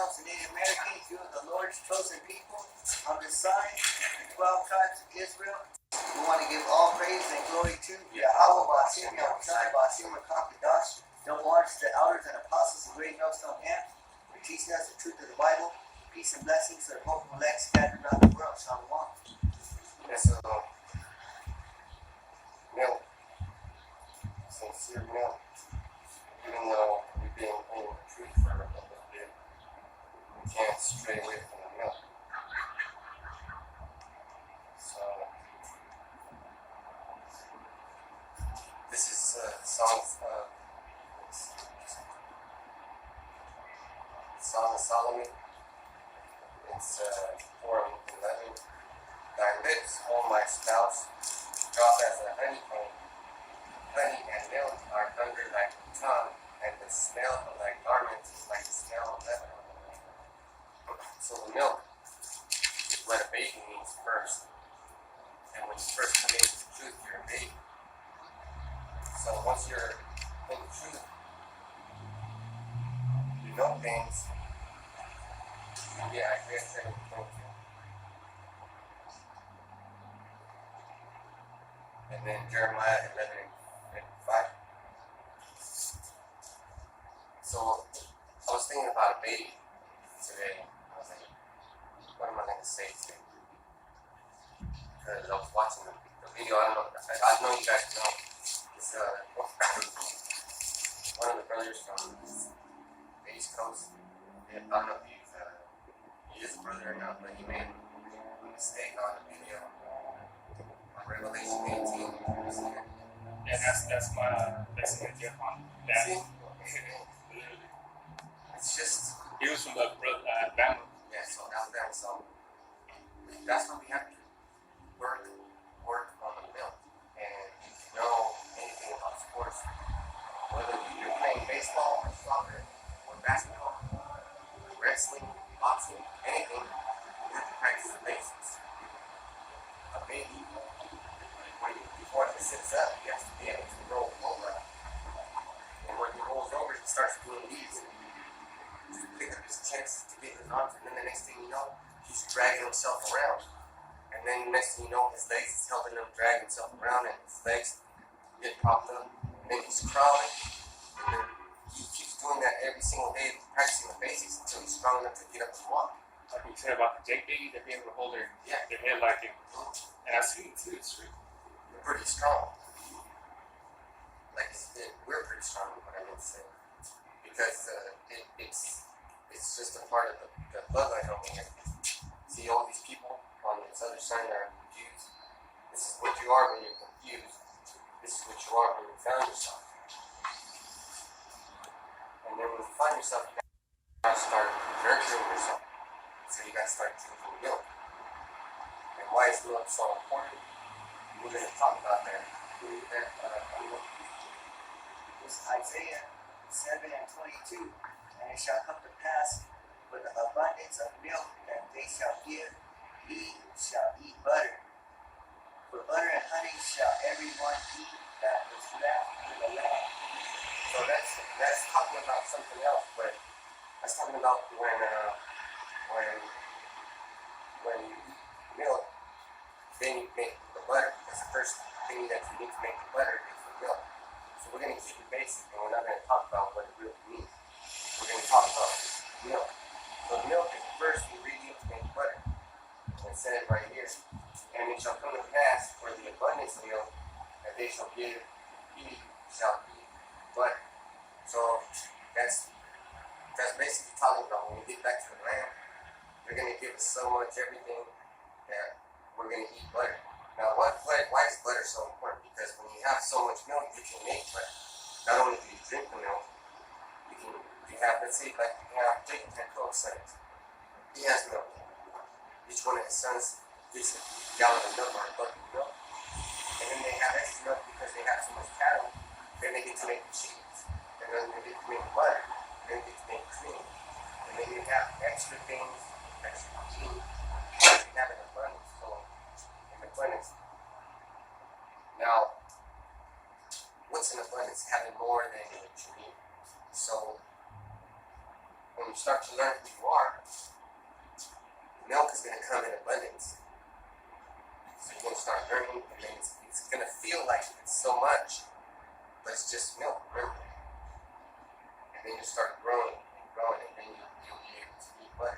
ourselves the Native Americans, you are the Lord's chosen people on this side, the 12 tribes of Israel. We want to give all praise and glory to Yahweh, Ba'asim, Yahushai, Ba'asim, Makam, Noble hearts, the elders and apostles of Great Millstone Camp, for teaching us the truth of the Bible. Peace and blessings to the hope and elect scattered around the world. Shalom. Yes, milk, sincere milk, even though we've been in the truth for a little bit, we can't stray away from the milk. So, this is Song of Solomon. It's 4:11. Thy lips, O my spouse, drop as a honeycomb. Honey and milk are under thy tongue, and the smell of thy garments is like the smell of Lebanon. So the milk is what a baby needs first. And when you first come into the truth, you're a baby. So once you're in the truth, you know things. Yeah, I guess I don't know. And then Jeremiah 11:5. So I was thinking about a baby today. I was like, what am I going to say today? Because I was watching the video. I know you guys know. It's one of the brothers from the East Coast. I don't know if he is a brother or not, but he made a mistake on the video on Revelation 18. Yeah, that's my lesson in Japan. See? It's just. He was from the Alabama. Yeah, so Alabama. So that's what we have to do. Work on the milk. And if you know anything about sports, whether you're playing baseball or soccer or basketball, wrestling, boxing, anything, you have to practice the basics. A baby, before he sits up, he has to be able to roll over. And when he rolls over, he starts doing these. To pick up his chest, to get his arms, and then the next thing you know, he's dragging himself around. And then next thing you know, his legs is helping him drag himself around, and his legs get propped up. And then he's crawling, and then he keeps doing that every single day, practicing the basics until he's strong enough to get up and walk. Like you said about the Jake baby, they're able to hold their head like it. And I've seen it too. It's true. We're pretty strong. Like we're pretty strong, what I meant to say. Because it's just a part of the bloodline over here. See all these people on this other side that are confused. This is what you are when you're confused. This is what you are when you found yourself. And then when you find yourself, you gotta start nurturing yourself. So you gotta start drinking milk. And why is milk so important? We're gonna talk about that. It's Isaiah 7:22. And it shall come to pass with the abundance of milk that they shall give, he shall eat butter. For butter and honey shall everyone eat that is left in the land. So that's talking about something else, but that's talking about when you eat milk, then you make the butter. Because the first thing that you need to make the butter is the milk. So we're going to keep it basic, and we're not going to talk about what it really means. We're going to talk about milk. So milk is the first ingredient to make butter. And it said right here, and it shall come to pass for the abundance of milk that they shall give, he shall eat butter. So that's basically talking about when we get back to the land, they're going to give us so much everything that we're going to eat butter. Now, why is butter so important? Because when you have so much milk, you can make butter. Not only do you drink the milk, you have, let's say, like Jacob had 12 sons. He has milk. Each one of his sons gets a gallon of milk or a bucket of milk. And then they have extra milk because they have so much cattle. Then they get to make cheese. And then they get to make butter. Then they get to make cream. And then they have extra things, extra cheese. They have an abundance. So, in abundance. Now, what's an abundance? Having more than what you need. So, when when you start to learn who you are, milk is going to come in abundance. So you're going to start learning, and then it's going to feel like it's so much, but it's just milk, remember? And then you start growing and growing, and then you'll be able to eat butter.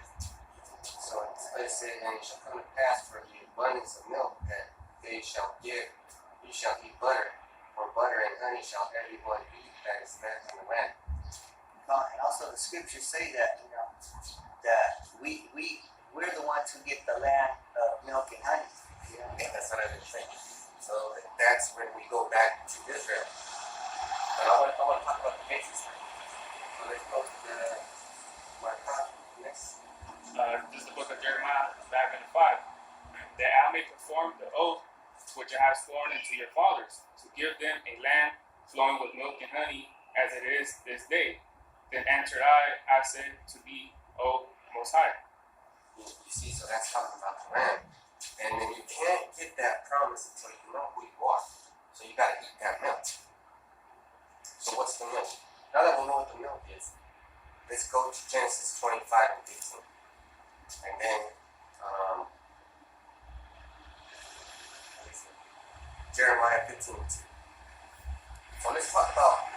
So it said, and it shall come to pass for the abundance of milk that they shall give, you shall eat butter, for butter and honey shall everyone eat that is left in the land. And also the scriptures say that, you know, that we're the ones who get the land of milk and honey. You know? Yeah, that's what I've been saying. So that's when we go back to Israel. But I want to talk about the basics. So let's go to my next. This is the book of Jeremiah, back in 5. That I may perform the oath which I have sworn unto your fathers, to give them a land flowing with milk and honey, as it is this day. Then answered I said to thee, O Most High. You see, so that's talking about the land. And then you can't get that promise until you know who you are. So you got to eat that milk. So what's the milk? Now that we know what the milk is, let's go to Genesis 25 and 15. And then, Jeremiah 15 and 2. So let's talk about,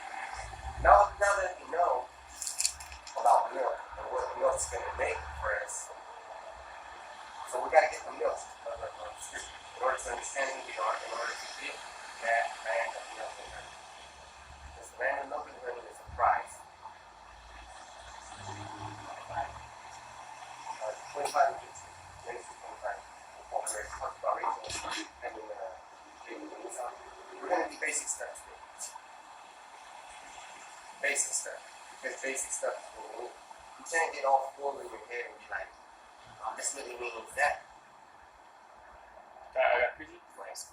now that we know about milk and what milk's going to make for us, so we got to get the milk in order to understand who we are, in order to get that land of milk and honey. Because the land of milk and honey is a prize. 25 and 15. Genesis 25. Before we talked about Rachel having we're going to do basic stuff today. Basic stuff. Because basic stuff is what we need. You can't get all full in your head and be like, this really means that. I got pretty nice.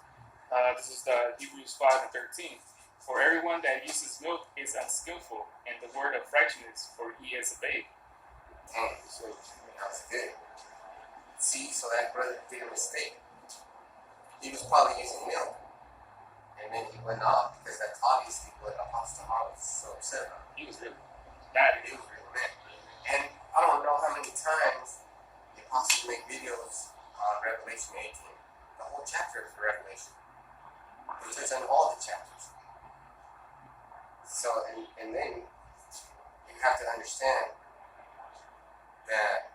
This is the Hebrews 5 and 13. For everyone that uses milk is unskillful in the word of righteousness, for he is a babe. So that's good. See, so that brother did a mistake. He was probably using milk. And then he went off because that's obviously what Apostle Paul was so upset about. He was really mad. He was really mad. And I don't know how many times the apostles make videos on Revelation 18. The whole chapter is Revelation. It says on all the chapters. So, and then you have to understand that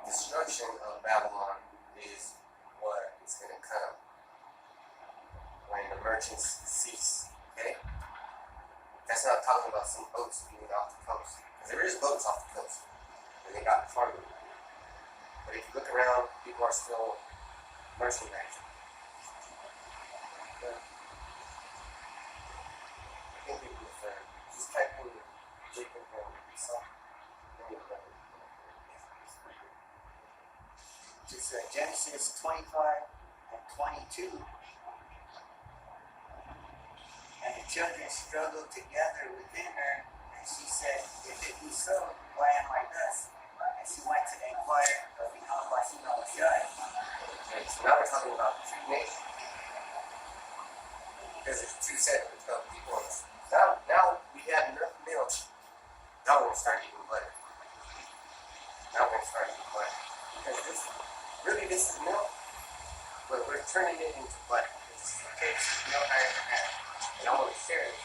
destruction of Babylon is what is going to come when the merchants cease. Okay? That's not talking about some boats being off the coast. Because there is boats off the coast. And they got cargo. But if you look around, people are still merchandising. I think it was just type in Jacob and Esau. It's Genesis 25 and 22. And the children struggled together within her, and she said, if it be so, why am I thus? And she went to inquire of the Bashima Shai. Okay, so now we're talking about two nations. Because there's two sets of people in this. Now we have enough milk. Now we're going to start eating butter. Because this is milk, but we're turning it into butter. This is milk I ever had. And I want to share it.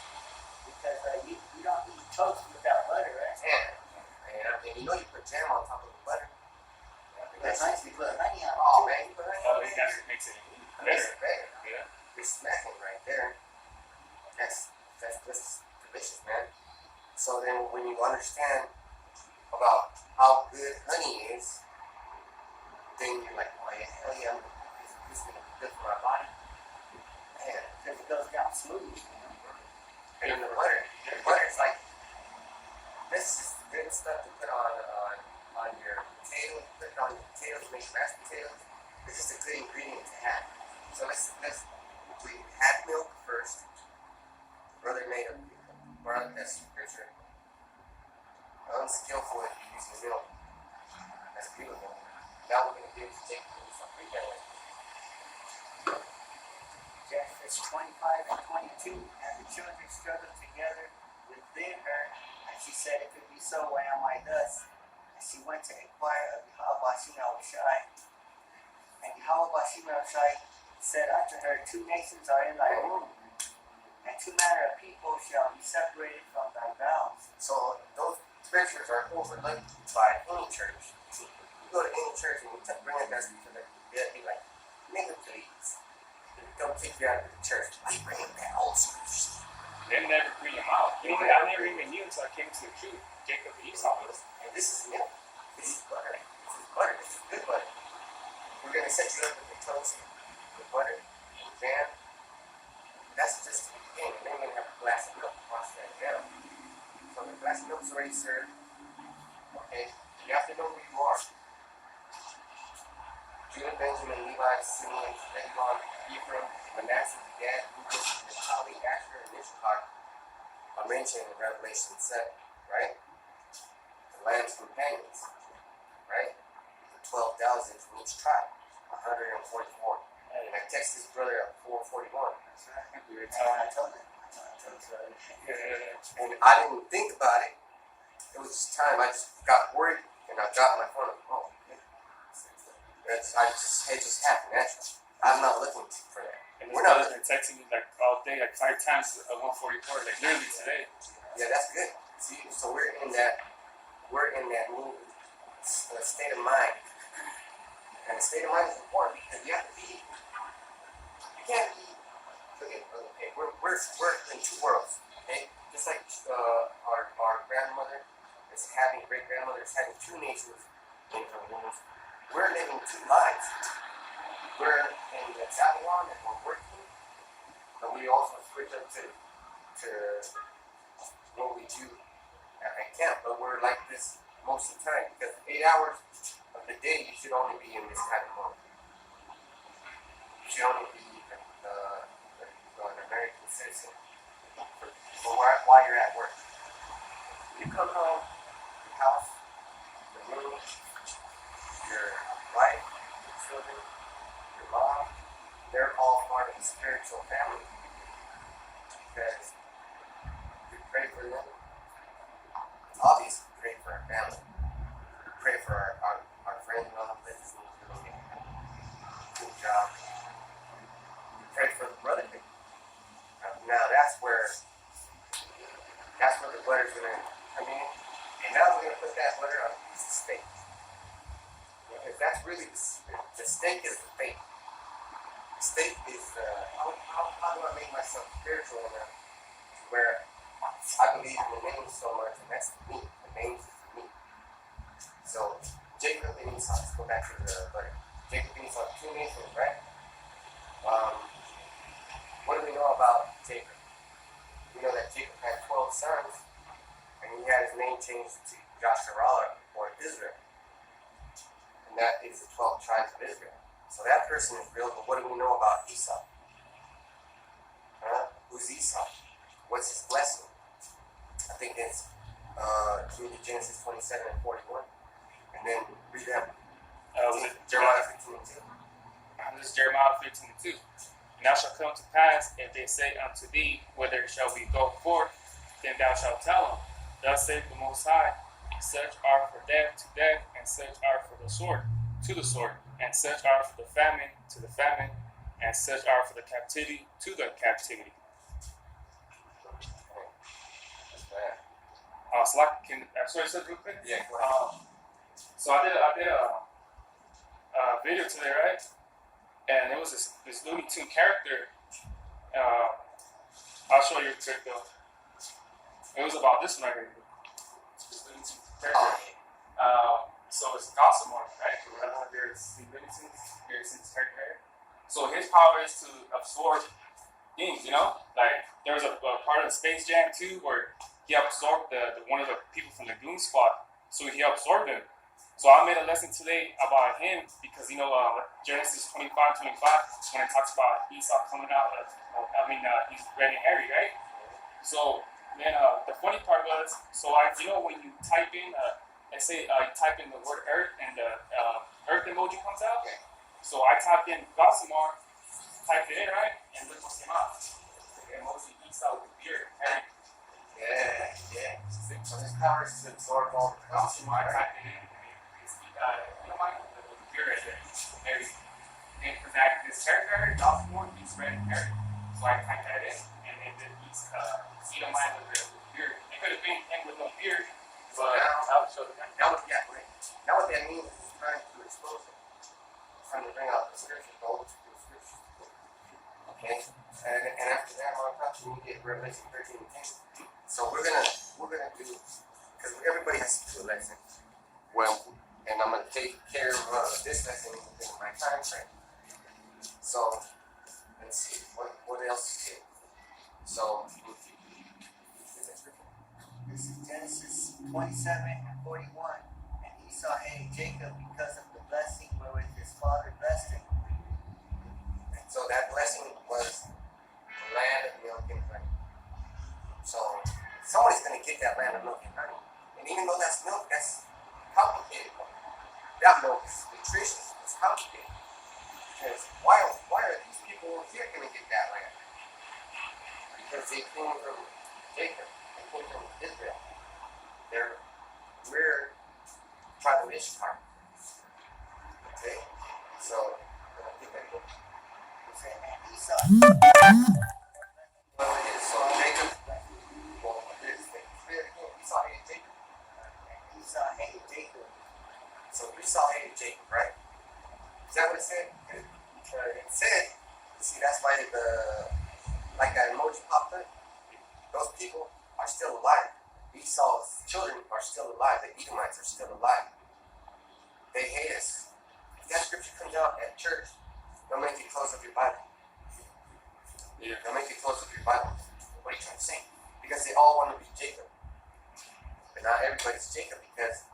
Because you don't eat toast without butter, right? Yeah. And you know you put jam on top of the butter. That's nice to put honey on it. Oh, man, you put honey on it. That makes it better. Yeah. You're smacking right there. That's delicious, man. So then when you understand about how good honey is, then you're like, oh yeah, hell yeah, this is going to be good for my body. Man, Because it goes down smooth. and then the butter's like, this is good stuff to put on your potatoes, put it on your potatoes, make mashed potatoes. It's just a good ingredient to have. So we had milk first. Brother made brought up that scripture. Unskillful if you're using milk. That's beautiful. Now we're going to give to Jacob some free belly. Genesis 25 and 22. And the children struggled together within her, and she said, if it be so, why am I thus? and she went to inquire of Yahweh Bashim Yahushai. And Yahweh Bashim Yahushai said unto her, 2 nations are in thy womb, and 2 manner of people shall be separated from thy bowels. So those scriptures are overlooked by any church. You go to any church and you bring a message to them, they'll be like, nigga, please. Don't kick you out of the church. Why you bringing that old scriptures? They never bring him out. You know, I never even knew until I came to the truth. Jacob and Esau was. And this is milk. This is butter. This is butter. This is good butter. We're going to set you up with the toast, with butter, and jam. That's just the beginning. Then we're going to have a glass of milk to wash that down. So the glass of milk's already served. Okay? You have to know who you are. Judah, Benjamin, Levi, Simeon, Zebulun, Ephraim, Manasseh, Gad, Reuben, Naphtali, Asher, and Issachar are mentioned in Revelation 7, right? The Lamb's companions, right? The 12,000 from each tribe, 144. And I texted his brother at 441. We were And telling I told him. And I didn't think about it. It was just time. I just got worried and I dropped my phone. Oh, okay. It just happened naturally. I'm not looking for that. And We're his not. brother's been texting me like all day, like 5 times at 144, like literally today. Yeah, that's good. See, so we're in that mood, state of mind. And the state of mind is important because you have to be. You can't be. Okay, we're in 2 worlds. Okay, just like our grandmother is having, great grandmother is having 2 nations in her wombs. We're living 2 lives. We're in the Babylon and we're working, but we also switch up to what we do at camp. But we're like this most of the time because 8 hours of the day you should only be in this kind of mode. You should only be an American citizen while you're at work. You come home, your house, the room, your wife, your children, your mom, they're all part of the spiritual family. Because we pray for them. Obviously, we pray for our family. We pray for our friends and all the business doing a good job. We pray for the brotherhood. Now that's where the butter's going to come in. And now we're going to put that butter on a piece of steak. Because that's really the steak is the faith. The steak is how do I make myself spiritual enough where I believe in the name so much, and that's me. The name is me. So Jacob and Esau, let's go back to the butter. Jacob and Esau, 2 nations, right? What do we know about Jacob? We know that Jacob had 12 sons, and he had his name changed to Yasharallah, or Israel. And that is the 12 tribes of Israel. So that person is real, but what do we know about Esau? Who's Esau? What's his blessing? I think it's Genesis 27 and 41. And then read that. Was it Jeremiah 15 and 2. This is Jeremiah 15 and 2. And thou shalt come to pass, if they say unto thee, whither shall we go forth, then thou shalt tell them, thus saith the Most High, such are for death to death, and such are for the sword to the sword, and such are for the famine to the famine, and such are for the captivity to the captivity. That's bad. So I can sorry, real quick. Yeah, go ahead. So I did a video today, right? And it was this Looney Tune character. I'll show you a quick though. It was about this one right here. This Looney Tune character. So it's Gossamer, right? I don't know if there's Looney Tunes. There's his character. So his power is to absorb things, you know? Like there was a part of Space Jam 2 where he absorbed the one of the people from the Goon Squad. So he absorbed him. So I made a lesson today about him because, you know, Genesis 25, when it talks about Esau coming out, he's red and hairy, right? So then the funny part was, when you type in, let's say you type in the word earth and the earth emoji comes out. Okay. So I typed in Gossamer, typed it in, right? And look what came out. The emoji Esau with the beard, hairy. Yeah. 6. So his power is to absorb all the Also, corruption, I right? typed it in, and it's, you know, my computer right there. And because that this territory, Baltimore, he's red area. So I typed that in, and then he's Edomite with the beard. It could have been him with no beard, but I would show the guy. Now what that means is he's trying to expose it. He's trying to bring out the scripture, the old school scripture. Okay? And after that, we get Revelation 13 and 10. So we're gonna do, because everybody has to do a lesson. Well, and I'm gonna take care of this lesson within my time frame. So let's see, what else is here? So This is Genesis 27 and 41. And Esau hated Jacob because of the blessing wherewith his father blessed him. and so that blessing was the land of milk and honey. So somebody's gonna get that land of milk and honey. And even though that's milk, that's complicated. That milk is nutritious, it's complicated. Because why are these people over here gonna get that land? Because they came from Jacob, they came from Israel. We're tribe of Ishtar. Okay? So get that book. It said, and Esau Well, it is. So Jacob, well, Esau hated Jacob. and Esau hated Jacob. So Esau hated Jacob, right? Is that what it said? It said, you see, that's why like that emoji popped up. Those people are still alive. Esau's children are still alive. The Edomites are still alive. They hate us. If that scripture comes out at church, they'll make you close up your Bible. Yeah. They'll make you close up your Bible. What are you trying to say? Because they all want to be Jacob. But not everybody's Jacob because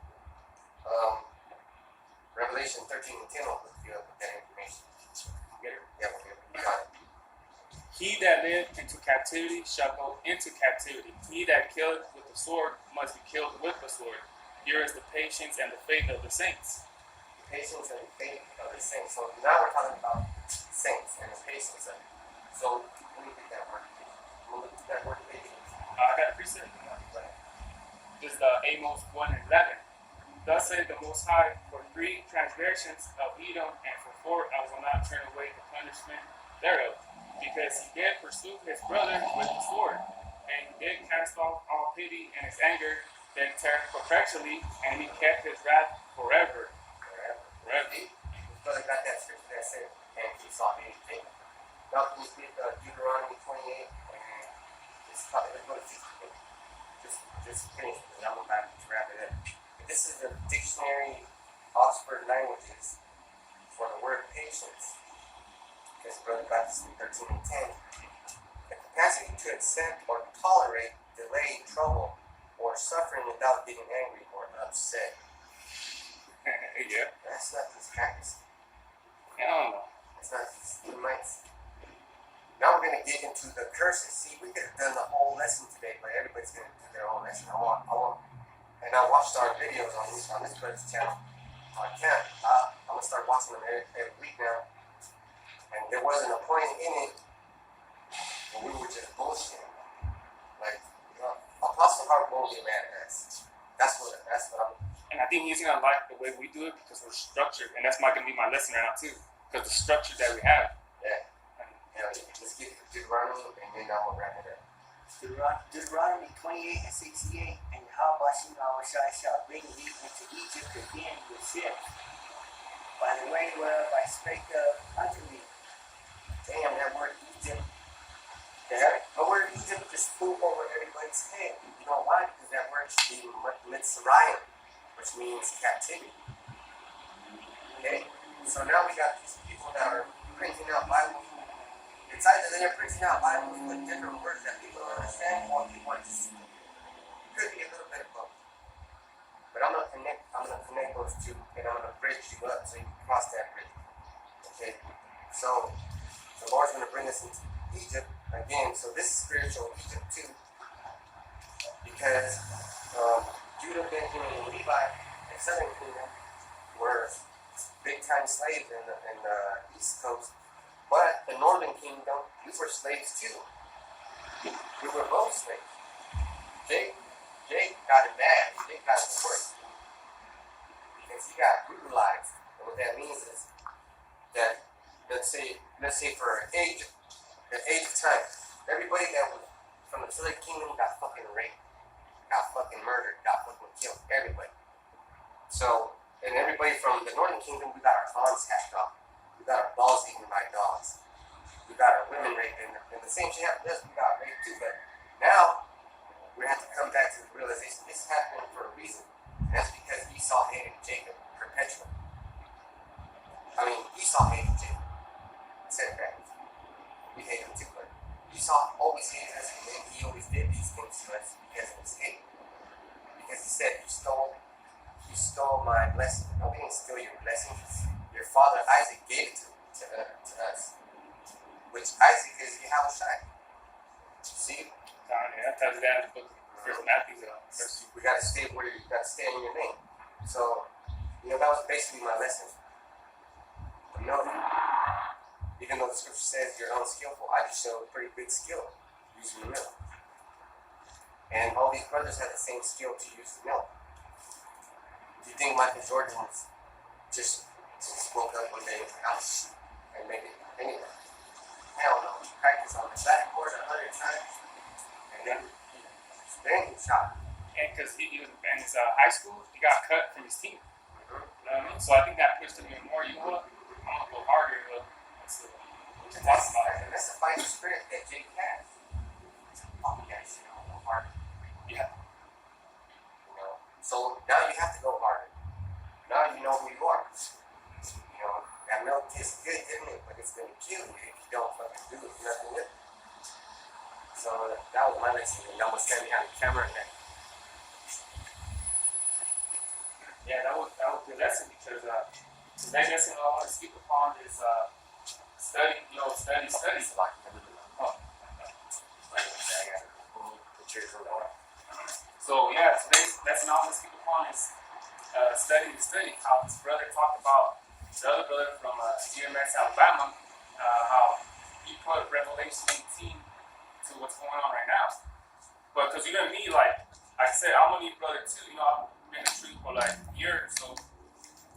Revelation 13 and 10 will hook you up with that information. Get it? Yeah, we'll get it. You got it. He that lived into captivity shall go into captivity. He that killeth with the sword must be killed with the sword. Here is the patience and the faith of the saints. Patience and the faith of the saints. So now we're talking about saints and the patience of it. So let me get that word. We'll look at that word patience. I got a precept. This is Amos 1 and 11. Thus saith the Most High, for 3 transgressions of Edom, and for 4 I will not turn away the punishment thereof. Because he did pursue his brother with the sword, and he did cast off all pity and his anger, then turned perpetually, and he kept his wrath forever. Forever. His brother got that scripture that said, and he saw hated Jacob. Now can you get Deuteronomy 28 and let's go to 16. Just finish it, and I'm about to wrap it up. This is the dictionary Oxford Languages for the word patience. Because brother got this in 13 and 10. The capacity to accept or tolerate delay, trouble, or suffering without getting angry or upset. Yeah. That's not this practice. I don't know. It's not these Edomites. Now we're going to get into the curses. See, we could have done the whole lesson today, but everybody's going to do their own lesson. And I watched our videos on this brother's channel. I can't. I'm going to start watching them every week now. And there wasn't a point in it where we were just bullshitting. Like, Apostle Hart won't get mad at us. That's what I'm. And I think he's gonna like the way we do it because we're structured, and that's gonna be my lesson right now too. Because the structure that we have. Yeah. Let's get to Deuteronomy, and then I will wrap it up. Deuteronomy 28 and 68. And Yahweh shall bring thee into Egypt again with ships, by the way whereof I spake unto thee. Damn, that word Egypt. The word Egypt just flew over everybody's head. You know why? Because that word should be Mitzrayim, which means captivity. Okay? So now we got these people that are printing out Bibles. It's either they're printing out Bibles with different words that people don't understand, or people are just, could be a little bit of both. But I'm gonna connect those two, and I'm gonna bridge you up so you can cross that bridge. Okay? So the Lord's gonna bring us into Egypt again. So this is spiritual Egypt too, because Judah, Benjamin, and Levi, the southern kingdom, were big-time slaves in the East Coast. But the northern kingdom, we were slaves too. We were both slaves. Jake got it bad. Jake got it worse. Because he got brutalized. And what that means is that, let's say for the age of time, everybody that was from the Southern Kingdom got fucking raped, got fucking murdered, got fucking killed. Everybody. So, and everybody from the Northern Kingdom, we got our arms hacked off. We got our balls eaten by dogs. We got our women raped, and the same shit happened to us. We got raped too, but now we have to come back to the realization this happened for a reason. And that's because Esau hated Jacob perpetually. I mean, Esau hated Jacob. Said that. We hate him too, but Esau always hated us, and then he always did these things to us because of his hate. Because he said, you stole my blessing. No, we didn't steal your blessing. Your father Isaac gave it to us. Which Isaac is Yahushua. See? That tells you that in the book of First Matthew. We gotta stay where you gotta stay in your name. So, that was basically my lesson. Even though the scripture says you're unskillful, I just showed pretty good skill using the mill. And all these brothers had the same skill to use the mill. Do you think Michael Jordan just woke up one day and made it anyway? Hell no. He practiced on the backboard 100 times. And then he shot. And because he was in his high school, he got cut from his team. You know what I mean? So I think that pushed him even more. You know what? I'm going to go harder. That's the fighting spirit that Jake has. Oh, yeah, shit, I'll go harder. Yeah. So now you have to go harder. Now you know who you are. That milk tastes good, isn't it? But it's going to kill you if you don't fucking do nothing with it. So that was my lesson. And y'all was standing behind the camera and that. Yeah, that was a good lesson because the next lesson I want to speak upon is study. Study. Oh. So yeah, today's lesson I want to speak upon is study. How this brother talked about the other brother from GMS Alabama, how he put Revelation 18 to what's going on right now. But because me, like I said, I'm a new brother too. I've been in the truth for like a year or so.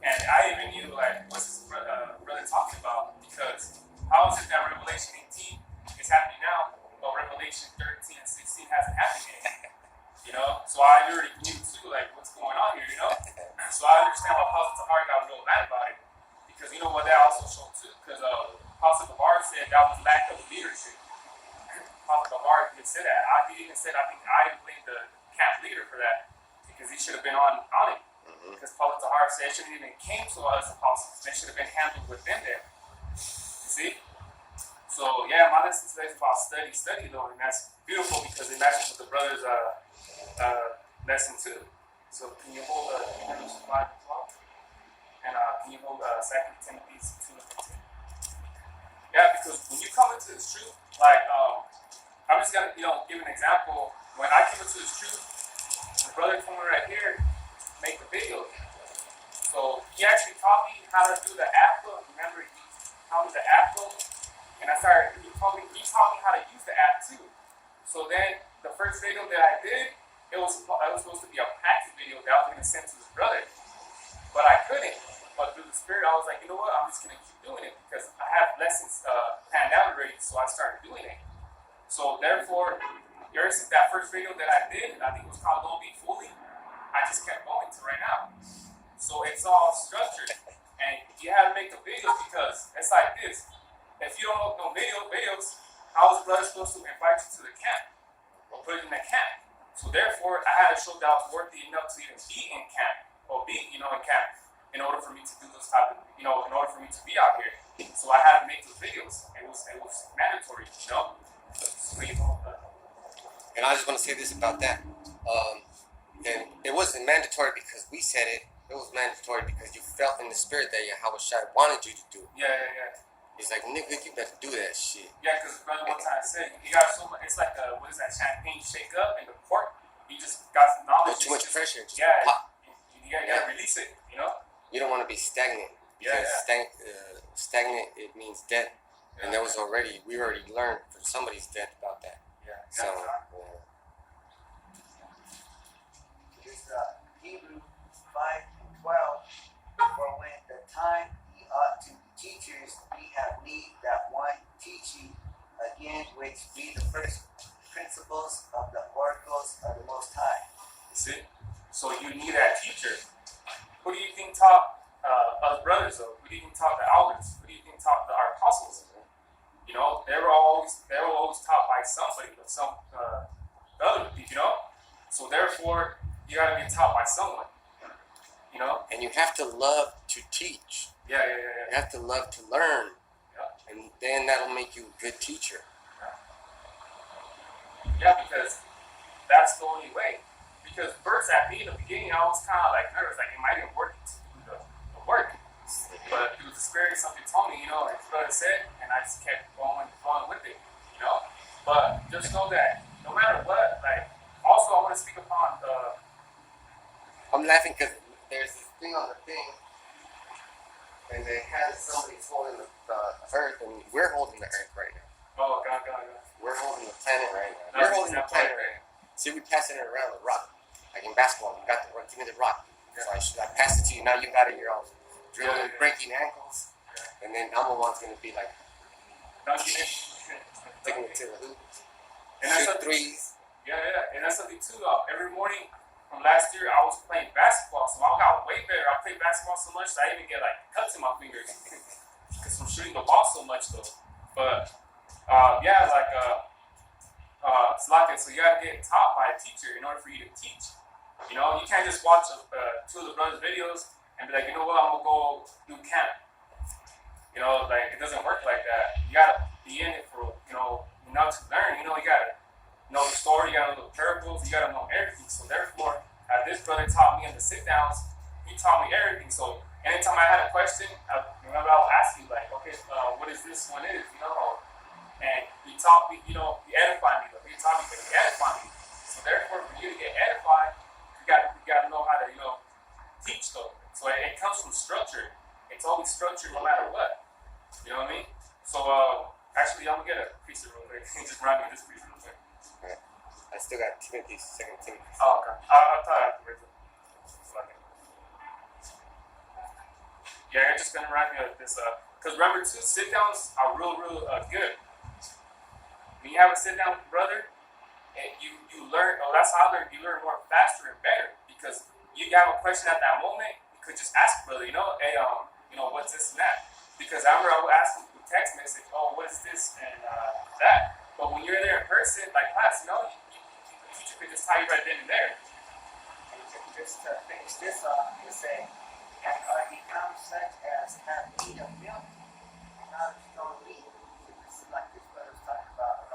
And I even knew, like, what's this brother talking about? Because how is it that Revelation 18 is happening now, but Revelation 13 and 16 hasn't happened yet? So I already knew too, like, what's going on here, So I understand why Apostle Tahar got real mad about it. Because what that also showed too? Because Apostle Tahar said that was lack of leadership. Apostle Tahar didn't say that. I think I blame the camp leader for that. Because he should have been on it. Because Apostle Tahar said it shouldn't even came to us apostles. They should have been handled within them. You see? So yeah, my lesson today is about study though, and that's beautiful because it matches with the brother's lesson too. So can you hold Hebrews 5:12? And can you hold 2 Timothy 2:15? Yeah, because when you come into this truth, like I'm just gonna give an example. When I came into this truth, the brother told me right here, make the video. So he actually taught me how to do the app load. Remember, he taught me the app load, and he taught me how to use the app too. So then the first video that I did, it was supposed to be a practice video that I was gonna send to his brother, but I couldn't. But through the spirit, I was like, you know what? I'm just gonna keep doing it because I have lessons planned out already. So I started doing it. So therefore, ever since that first video that I did, I think it was called "Don't Be Fully," I just kept going to right now. So it's all structured, and you have to make the videos because it's like this. If you don't know videos, how is brother supposed to invite you to the camp or put it in the camp? So therefore, I had to show that I was worthy enough to even be in camp or be, in camp in order for me to do this type of, in order for me to be out here. So I had to make those videos. It was mandatory, And I just want to say this about that. And it wasn't mandatory because we said it. It was mandatory because you felt in the spirit that Yahushua wanted you to do it. Yeah. He's like, nigga, you better do that shit. Yeah, because brother one time said, you got so much, it's like, what is that, champagne shake up in the port? You just got some knowledge. Too much pressure. Just pop. You gotta release it, You don't want to be stagnant. Because stagnant, it means death. And we already learned from somebody's death about that. Yeah. So, And you have to love to teach. Yeah. You have to love to learn. Yeah. And then that'll make you a good teacher. Yeah, because that's the only way. Because first, at me in the beginning, I was kind of like nervous, like, am I even working to do the work? But through the spirit, something told me, like brother said, and I just kept going with it, But just know that no matter what, like, also I want to speak upon the. I'm laughing because there's this thing on the thing, and it has somebody holding the earth, and we're holding the earth right now. Oh, God. We're holding the planet right now. That's We're holding the exactly planet right now. See, we passing it around the rock. Like in basketball, you got the rock, give me the rock. So I passed it to you, now you got it, you're all drilling, breaking ankles. And then number one's going to be like, taking it to the hoop. And that's shoot threes. Yeah. And that's something too, though. Every morning from last year, I was playing basketball, so I got way better. I played basketball so much that I even get like cuts in my fingers because I'm shooting the ball so much, though. But so you gotta get taught by a teacher in order for you to teach. You can't just watch two of the brothers' videos and be like, you know what, I'm gonna go do camp. Like it doesn't work like that. You gotta be in it for not to learn. You gotta know the story, you gotta know the parables, you gotta know everything. So therefore, this brother taught me in the sit downs. He taught me everything. So anytime I had a question, I would ask you like, okay, what is this one is, And he taught me, he edified me. He taught me, but he edified me. So therefore, for you to get edified, you got to know how to, teach though. So it comes from structure. It's always structured no matter what. You know what I mean? So actually, I'm gonna get a piece of real quick. Just run me this piece real quick. Okay. I still got Timothy, 2 Timothy. Oh, okay. I thought I had to wait till. Yeah, I'm just gonna wrap me up this because remember too, sit downs are real good. When you have a sit down with brother, and you learn. Oh, that's how you learn more faster and better because you have a question at that moment. You could just ask brother, hey, what's this and that? Because I remember I would ask him through text message, oh, what is this and that. But when you're there in person, like class, the teacher could just tell you right then and there. Just to finish this off, you say, and are become such as have need of milk, not of strong meat. This is like this brother's talking about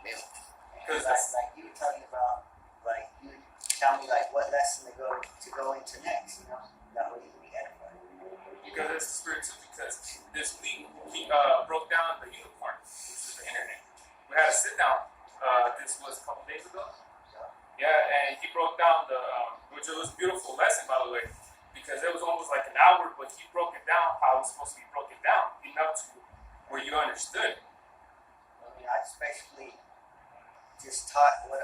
milk. Because like you were talking about, like you would tell me like what lesson to go into next, that would even be edified. Because it's the spirit too. Because this week he broke down the unicorn, which is the internet. We had a sit down. This was a couple days ago. Yeah, and he broke down which was a beautiful lesson, by the way, because it was almost like an hour, but he broke it down how it was supposed to be broken down, enough to where you understood. I just basically just taught what I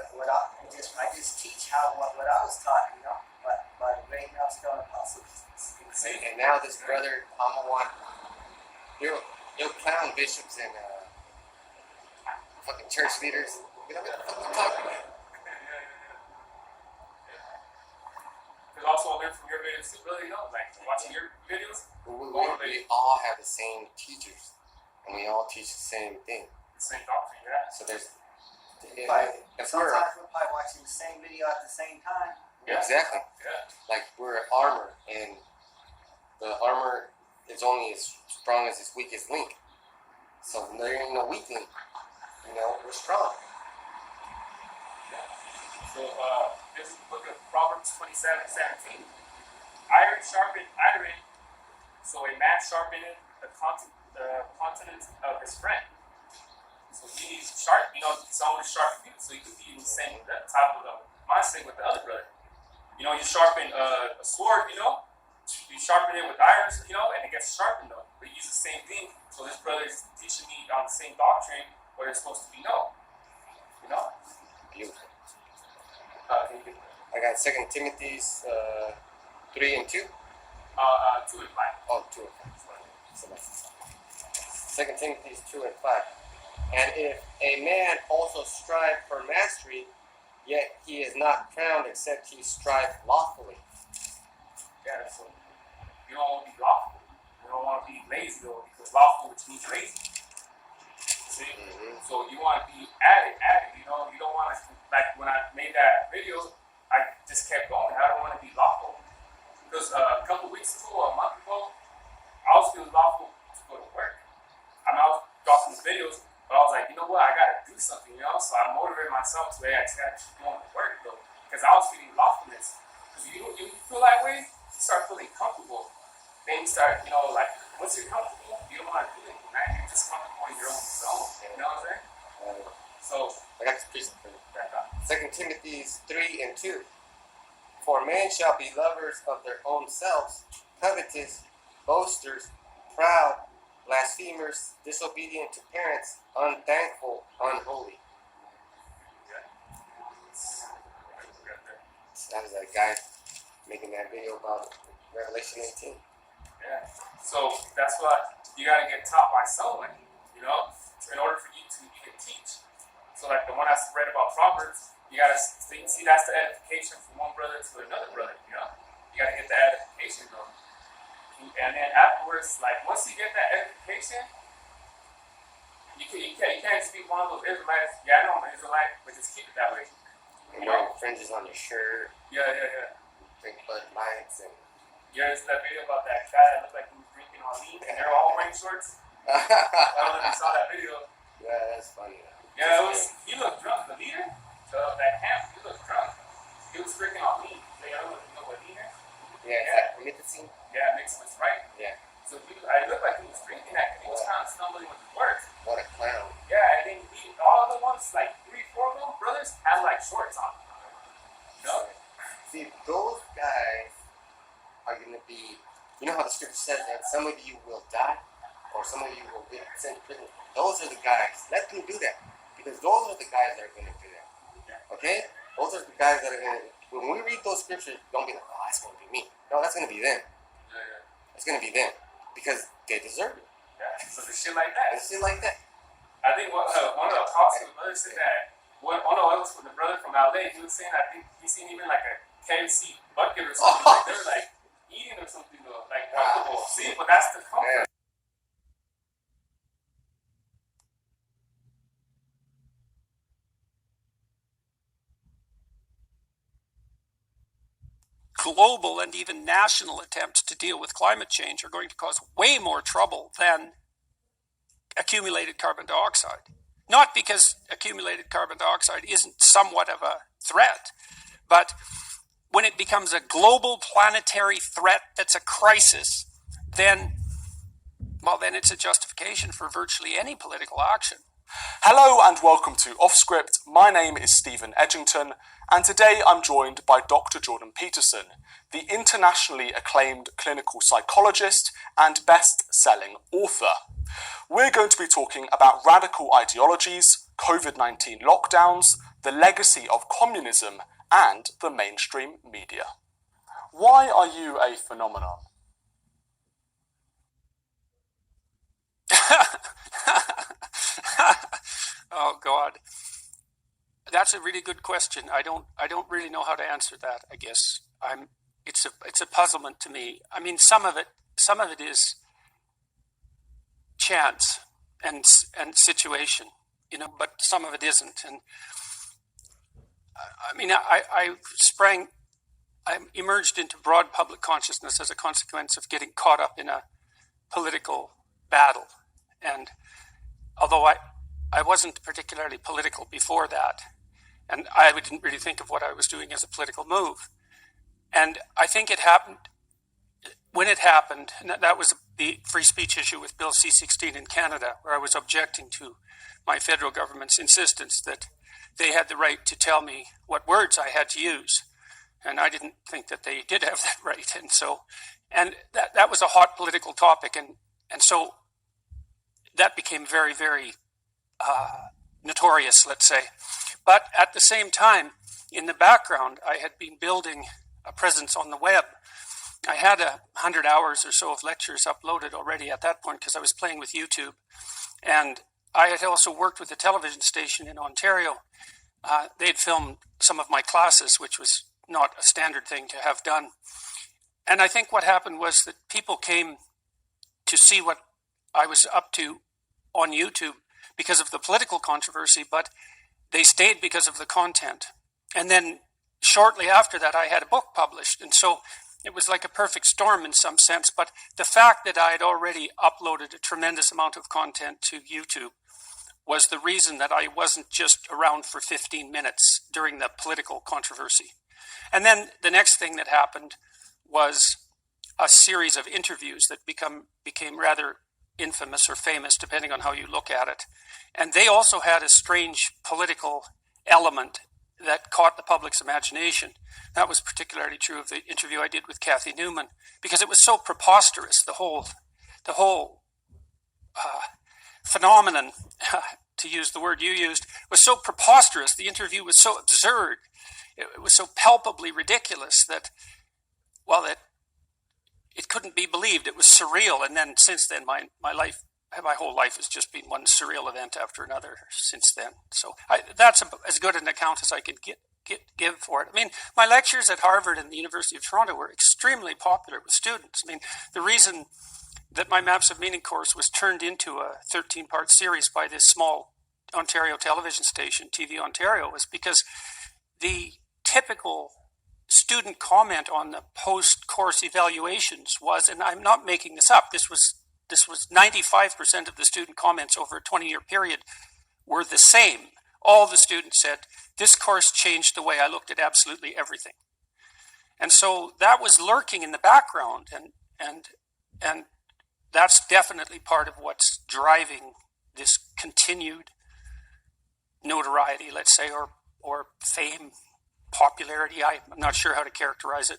just teach what I was taught, by the great millstone apostles. See, and now this brother, I'm gonna want you'll clown bishops and fucking church leaders. You know what I'm fucking talking about? Because also I learned from your videos too, really, like watching your videos. We all have the same teachers, and we all teach the same thing. The same doctrine, yeah. So there's. Sometimes we're probably watching the same video at the same time. Yeah. Exactly. Yeah. Like we're armor, and the armor is only as strong as its weakest link. So there ain't no weak link. We're strong. So this is the book of Proverbs 27:17. Iron sharpened iron, so a man sharpeneth the countenance of his friend. So he needs sharp, someone to sharpen you, so you can be in the same type of mindset with the other brother. You sharpen a sword, you sharpen it with irons, and it gets sharpened though. They use the same thing. So this brother is teaching me on the same doctrine where it's supposed to be no. Beautiful. I got 2 Timothy 3 and 2. 2 and 5. Oh, 2 and 5. 2 Timothy 2 and 5. And if a man also strive for mastery, yet he is not crowned except he strive lawfully. Yeah, so you don't want to be lawful. You don't want to be lazy though, because lawful which means lazy. See? Mm-hmm. So you want to be at it. You don't want to, like when I made that video, I just kept going. I don't want to be lawful. Because to AIT, I keep going to work though, because I was feeling lawfulness. Because you feel that way, you start feeling comfortable. Then you start, like, once you're comfortable, you don't want to do anything, right? You're just comfortable in your own zone. You know what I'm saying? So, I got this piece for you. back up. 2 Timothy 3:2. For men shall be lovers of their own selves, covetous, boasters, proud, blasphemers, disobedient to parents, unthankful, unholy. That was that guy making that video about Revelation 18. Yeah. So that's what you gotta get taught by someone, in order for you to even teach. So like the one I read about Proverbs, you gotta see that's the edification from one brother to another brother, You gotta get the edification though. And then afterwards, like once you get that edification, you can't just be one of those Israelites. Yeah, I know I'm an Israelite, but just keep it that way. Wearing fringes on your shirt, Yeah. drink Bud Lights, and Yeah, there's that video about that guy that looked like he was drinking on lean, and they're all wearing shorts. I don't know if you saw that video. yeah, that's funny. Yeah, he looked drunk. The leader of that camp, he looked drunk. He was drinking on lean. Like, I don't know if you know what lean is. Yeah, nicotine. Yeah, mixed with Sprite. Yeah. So I looked like he was drinking that because he was kind of stumbling with his words. What a clown. Yeah, and then all the ones, like 3-4 of them brothers, had like shorts on. See, those guys are going to be, how the scripture says that some of you will die, or some of you will get sent to prison. Those are the guys. Let them do that. Because those are the guys that are going to do that. Okay? Those are the guys that are going to, when we read those scriptures, don't be like, oh, that's going to be me. No, that's going to be them. Yeah. It's going to be them. Because they deserve it. Yeah, so the shit like that. It's shit like that. I think one of the apostles brothers said that the brother from LA, he was saying I think he seen even like a KFC bucket or something. Like they were like eating or something though, like comfortable. See, but that's the comfort. Man. Global and even national attempts to deal with climate change are going to cause way more trouble than accumulated carbon dioxide. Not because accumulated carbon dioxide isn't somewhat of a threat, but when it becomes a global planetary threat that's a crisis, then it's a justification for virtually any political action. Hello and welcome to Off Script. My name is Stephen Edgington, and today I'm joined by Dr. Jordan Peterson, the internationally acclaimed clinical psychologist and best-selling author. We're going to be talking about radical ideologies, COVID-19 lockdowns, the legacy of communism, and the mainstream media. Why are you a phenomenon? Oh God, that's a really good question. I don't really know how to answer that. I guess it's a puzzlement to me. I mean, some of it is chance and situation, but some of it isn't. And I mean, I emerged into broad public consciousness as a consequence of getting caught up in a political battle. And although I wasn't particularly political before that, and I didn't really think of what I was doing as a political move. And I think it happened, when it happened, and that was the free speech issue with Bill C-16 in Canada, where I was objecting to my federal government's insistence that they had the right to tell me what words I had to use. And I didn't think that they did have that right. And that was a hot political topic. And so that became very, very notorious, let's say. But at the same time, in the background, I had been building a presence on the web. I had 100 hours or so of lectures uploaded already at that point because I was playing with YouTube. And I had also worked with a television station in Ontario. They'd filmed some of my classes, which was not a standard thing to have done. And I think what happened was that people came to see what I was up to on YouTube because of the political controversy, but they stayed because of the content. And then shortly after that, I had a book published. And so it was like a perfect storm in some sense. But the fact that I had already uploaded a tremendous amount of content to YouTube was the reason that I wasn't just around for 15 minutes during the political controversy. And then the next thing that happened was a series of interviews that became rather infamous or famous, depending on how you look at it. And they also had a strange political element that caught the public's imagination. That was particularly true of the interview I did with Cathy Newman, because it was so preposterous. The whole phenomenon, to use the word you used, was so preposterous. The interview was so absurd. It was so palpably ridiculous that, well, it couldn't be believed. It was surreal. And then since then, my whole life has just been one surreal event after another since then. So that's as good an account as I could give for it. I mean, my lectures at Harvard and the University of Toronto were extremely popular with students. I mean, the reason that my Maps of Meaning course was turned into a 13-part series by this small Ontario television station, TV Ontario, was because the typical student comment on the post-course evaluations was, and I'm not making this up, this was 95% of the student comments over a 20-year period were the same. All the students said, this course changed the way I looked at absolutely everything. And so that was lurking in the background, and that's definitely part of what's driving this continued notoriety, let's say, or fame, popularity. I'm not sure how to characterize it.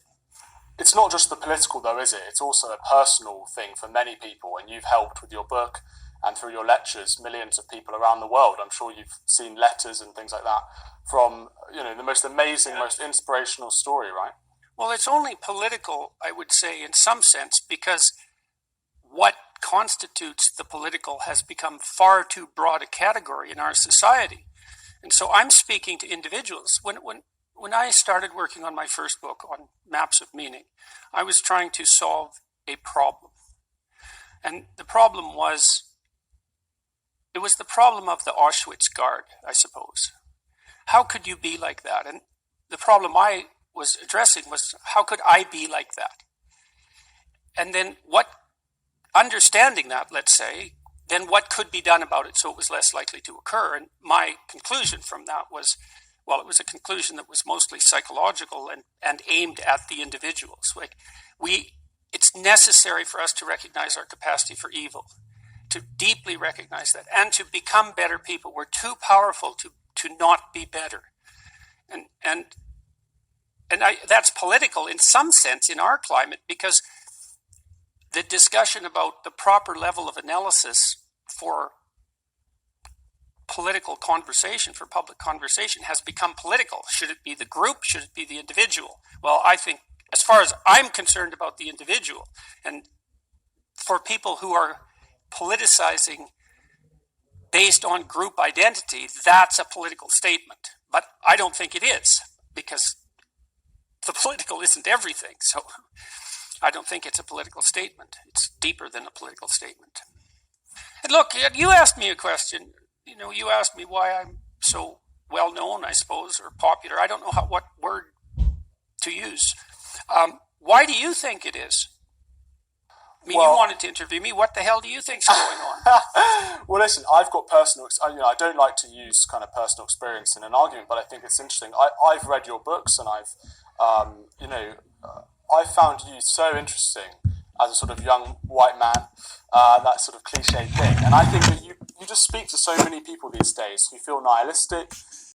It's not just the political, though, is it? It's also a personal thing for many people, and you've helped with your book and through your lectures millions of people around the world. I'm sure you've seen letters and things like that from, the most amazing, most inspirational story, right? Well, it's only political, I would say, in some sense, because what constitutes the political has become far too broad a category in our society. And so I'm speaking to individuals. When I started working on my first book on Maps of Meaning, I was trying to solve a problem. And the problem was, it was the problem of the Auschwitz Guard, I suppose. How could you be like that? And the problem I was addressing was, how could I be like that? And then understanding that, let's say, then what could be done about it so it was less likely to occur? And my conclusion from that was, well, it was a conclusion that was mostly psychological and aimed at the individuals. It's necessary for us to recognize our capacity for evil, to deeply recognize that, and to become better people. We're too powerful to not be better. And that's political in some sense in our climate, because the discussion about the proper level of analysis for political conversation, for public conversation, has become political. Should it be the group? Should it be the individual? Well, I think, as far as I'm concerned about the individual, and for people who are politicizing based on group identity, that's a political statement. But I don't think it is, because the political isn't everything. So I don't think it's a political statement. It's deeper than a political statement. And look, you asked me a question. You asked me why I'm so well known, I suppose, or popular. I don't know what word to use. Why do you think it is? I mean, you wanted to interview me. What the hell do you think's going on? Well, listen, I've got I don't like to use kind of personal experience in an argument, but I think it's interesting. I've read your books, and I've found you so interesting as a sort of young white man, that sort of cliche thing. And I think that you just speak to so many people these days who feel nihilistic,